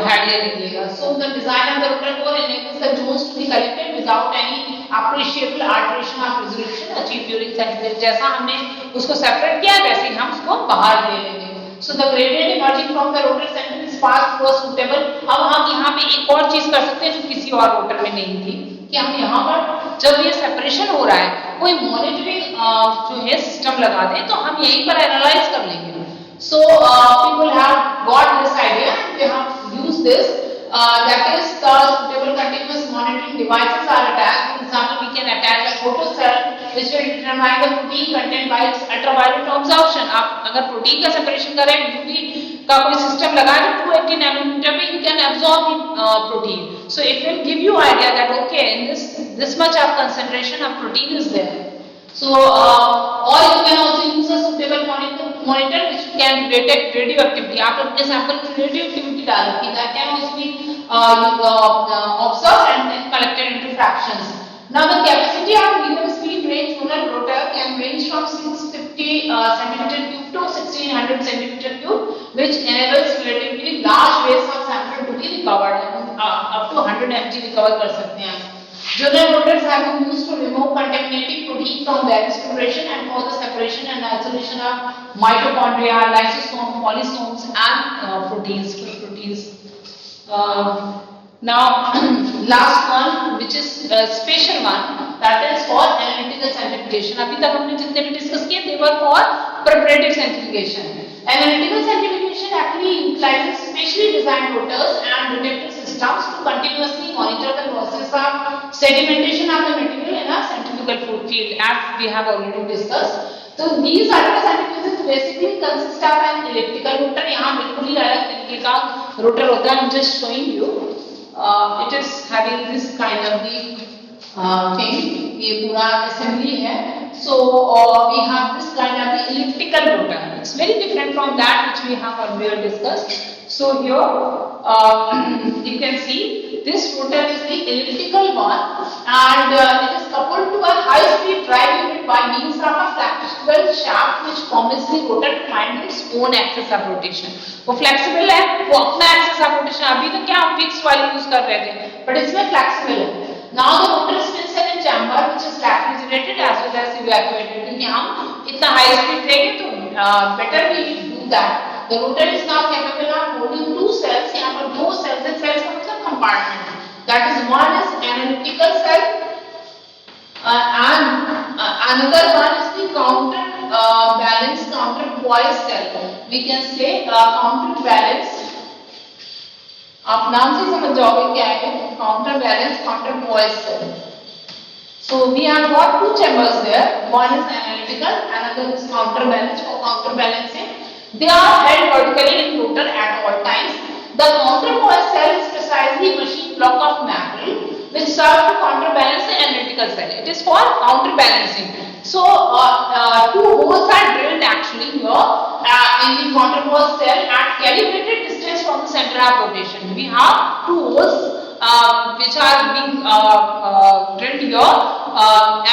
Speaker 1: हेडलियर निकलेगा. So the design of the rotor core enables the zones to be collected without any appreciable alteration of resolution achieved during centrifugation. जैसा हमने उसको separate किया वैसे ही हम उसको बाहर ले लेंगे. So the gradient emerging from the rotor center is passed through a suitable. अब हम यहाँ पे एक और चीज कर सकते हैं जो किसी और रोटर में नहीं थी, कि हम यहाँ पर जब ये सेपरेशन हो रहा है कोई मॉनिटरिंग जो है सिस्टम लगा दें तो हम यहीं पर एनालाइज कर लेंगे. So people have got this idea and they have used this. That is, the suitable continuous monitoring devices are attached. For example, we can attach a photocell which will determine the protein content by its ultraviolet absorption. आप अगर protein का separation करें UV का कोई system लगाएं 280 nanometre में, you can absorb the protein. So it will give you idea that okay, in this much of concentration of protein is there. So or you can also use a suitable monitor which can detect radioactivity. आप अपने sample में radioactivity डाल रखी, that can also be observed and collected into fractions. Now the capacity of medium speed range lunar rotor can range from 650 centimeter cube to 1600 centimeter cube, which enables relatively large waves of sample to be recovered. Up to 100 mg recover कर सकते हैं. Journal rotors have been used to remove contaminating protein from their respiration and for the separation and isolation of mitochondria, lysosomes, polysomes and proteins. Now last one, which is special one, that is for analytical centrifugation. अभी तक हमने जितने भी discuss किए they were for preparative centrifugation. Analytical centrifugation actually utilizes specially designed rotors and detector systems to continuously monitor the process of sedimentation of the material in a centrifugal fluid field, as we have already discussed. So these ultracentrifuges basically consist of an elliptical rotor. यहाँ बिल्कुल ही अलग तरीके का rotor होता है. I'm just showing you. It is having this kind of the thing. ये पूरा assembly है. So we have this kind of the elliptical rotor. It's very different from that which we have earlier discussed. So here you can see this rotor is the elliptical one, and it is coupled to a high-speed drive unit by means of a flexible shaft which permits the rotor to find its own axis of rotation. वो flexible है, वो अपना axis of rotation. अभी तो क्या हम fixed वाली use कर रहे थे, but इसमें flexible है. Now the rotor spins in a chamber which is refrigerated as well as evacuated. क्योंकि हम इतना high speed देंगे तो better we do that. The rotor is now capable of holding two cells. यहाँ पर दो cells हैं. Cells का मतलब compartment. That is, one is analytical cell and another one is the counterbalance counterpoise cell. We can say counterbalance. आप नाम से समझ जाओगे क्या है counterbalance counterpoise cell. So we have got two chambers there. One is analytical, another is counterbalance or counterbalancing. They are held vertically in rotor at all times. The counterpoise cell is precisely a machine block of metal which serves to counterbalance the analytical cell. It is for counterbalancing. So two holes are drilled actually here in the counterpoise cell at calibrated distance from the center of rotation. We have two holes which are being drilled here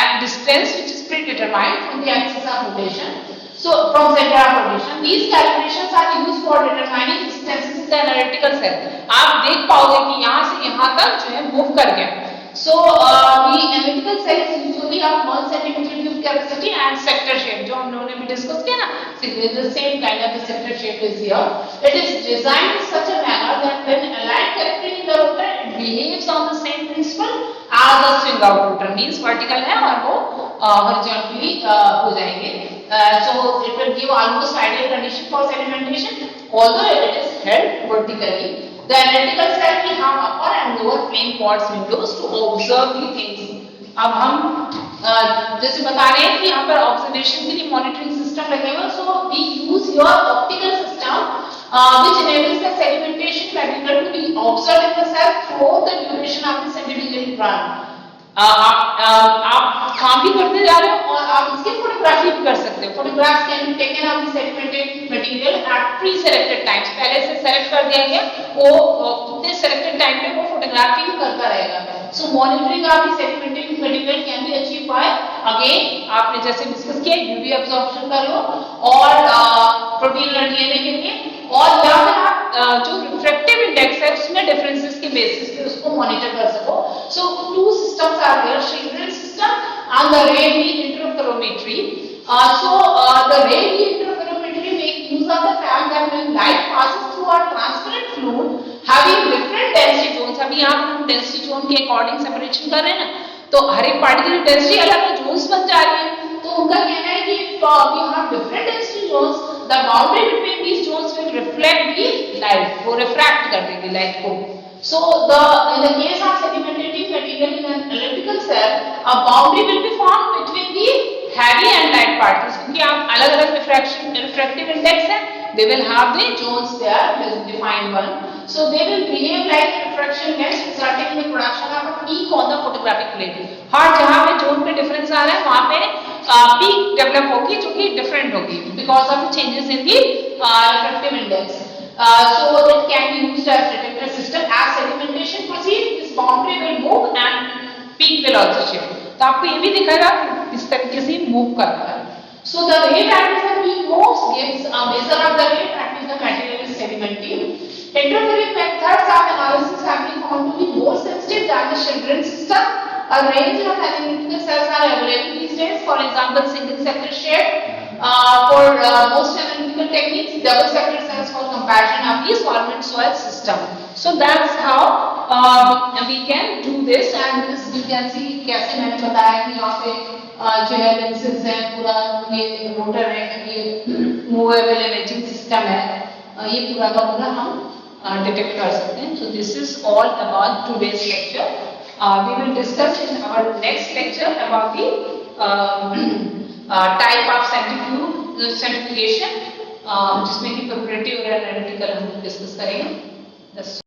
Speaker 1: at distance which is predetermined from the axis of rotation. So from center of rotation, these calibrations are used for determining distances in the analytical cell. आप देख पाओगे कि यहाँ से यहाँ तक जो है move कर गया. So the analytical cell is usually of 1 centimeter cube capacity and sector shape. जो हम लोगों ने भी discuss किया ना, the same kind of the sector shape is here. It is designed in such a manner that when aligned correctly in the rotor, it behaves on the same principle as the swing out rotor. Means vertical है और वो horizontally हो जाएंगे. So it will give almost ideal condition for sedimentation, although it is held vertically. The analytical cell will have upper and lower plane quartz windows to observe the things. अब हम जैसे बता रहे हैं कि यहाँ पर observation के लिए monitoring system लगे हुए हैं. So we use your optical system which enables the sedimentation material to be observed in the cell throughout the duration of the centrifugal run. आप काम भी करते जा रहे हो और आप इसकी फोटोग्राफी भी कर सकते हो. Photographs can be taken of the sedimented material at pre selected times. पहले से सेलेक्ट कर दिया गया, वो उतने सेलेक्टेड टाइम पे वो फोटोग्राफी भी करता रहेगा. So monitoring of the sedimented material can be achieve by again आपने जैसे डिस्कस किया यूवी अब्जॉर्प्शन कर लो और प्रोटीन लेने के लिए, और या फिर आप जो रिफ्रैक्टिव इंडेक्स है उसमें डिफरेंसेस के बेसिस पे उसको मॉनिटर कर सको. So two systems are there, Schindler system and the ray beam interferometry. So the ray beam interferometry make use of the fact that when light passes through a transparent fluid having different density zones, अभी यहाँ पर हम density zone के according separation कर रहे हैं ना, तो हर एक पार्टिकल की डेंसिटी अलग है, जोन्स बन जा रही है। तो उनका कहना है कि we have different density zones, the boundary between these zones will reflect the light, वो रिफ्रैक्ट कर देगी लाइट को। So in the case of sedimentating material in an elliptical cell, a boundary will be formed between the heavy and light particles. क्योंकि आप अलग-अलग refractive index है, they will have the zones there, defined one. So they will behave like refraction lens, resulting in the production of a peak on the photographic plate. हर जहाँ पे zone पे difference आ रहा है, वहाँ पे पीक डेवलप होगी जो कि डिफरेंट होगी because of the changes in the refractive index. So it can be used as detector system. As sedimentation proceeds, this boundary will move and peak will also shift. तो आपको ये भी दिखेगा कि इस तरीके से मूव कर रहा है. So the rate at which the peak moves gives a measure of the rate at which the material is sedimenting. Interference methods of analysis have been found to be more sensitive than the Schindler system. A range of analytical cells are available these days. For example, single sector shape. For most analytical techniques, double sector cells for comparison of the solvent soil system. So that's how we can do this, and this you can see कैसे मैंने बताया कि यहाँ पे जो है lenses है, पूरा ये rotor है, ये movable imaging system है, ये पूरा का पूरा हम detect कर सकते हैं. So this is all about today's lecture. We will discuss in our next lecture about the type of centrifugation, जिसमें कि प्रोपरेटिव और एनालिटिकल हम डिस्कस करेंगे.